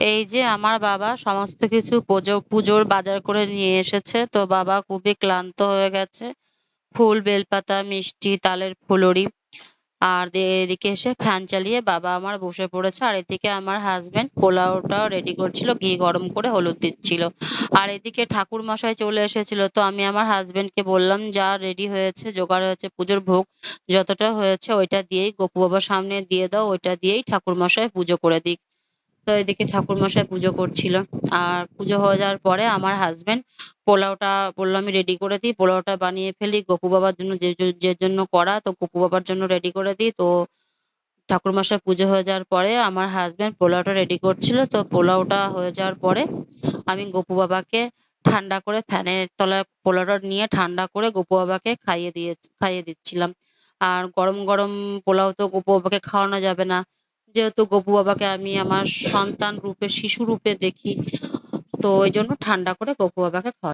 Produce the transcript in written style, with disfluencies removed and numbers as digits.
এই যে আমার বাবা সমস্ত কিছু পুজোর বাজার করে নিয়ে এসেছে। তো বাবা খুবই ক্লান্ত হয়ে গেছে। ফুল, বেলপাতা, মিষ্টি, তালের ফুলুরি আর এদিকে এসে ফ্যান চালিয়ে বাবা আমার বসে পড়েছে। আর এদিকে আমার হাসবেন্ড পোলাওটা রেডি করছিল, ঘি গরম করে হলুদ দিচ্ছিল। আর এদিকে ঠাকুর মশাই চলে এসেছিল। তো আমি আমার হাসবেন্ডকে বললাম, যা রেডি হয়েছে, জোগাড় হয়েছে, পুজোর ভোগ যতটা হয়েছে ওইটা দিয়েই গপু বাবার সামনে দিয়ে দাও, ওইটা দিয়েই ঠাকুর মশাই পুজো করে দিক। তো এদিকে ঠাকুরমশাই পুজো করছিল। আর পুজো হয়ে যাওয়ার পরে আমার হাসবেন্ড পোলাওটা বললো আমি রেডি করে দিই, পোলাওটা বানিয়ে ফেলি গপু বাবার জন্য, যে জন্য করা, তো গপু বাবার জন্য রেডি করে দিই। তো ঠাকুরমশাই পুজো হয়ে যাওয়ার পরে আমার হাসবেন্ড পোলাওটা রেডি করছিল। তো পোলাওটা হয়ে যাওয়ার পরে আমি গপু বাবাকে ঠান্ডা করে ফ্যানের তলায় পোলাওটা নিয়ে ঠান্ডা করে গপু বাবাকে খাইয়ে দিচ্ছিলাম। আর গরম গরম পোলাও তো গপু বাবাকে খাওয়ানো যাবে না, যেহেতু গপু বাবাকে আমি আমার সন্তান রূপে, শিশু রূপে দেখি। তো ওই জন্য ঠান্ডা করে গপু বাবাকে খাওয়া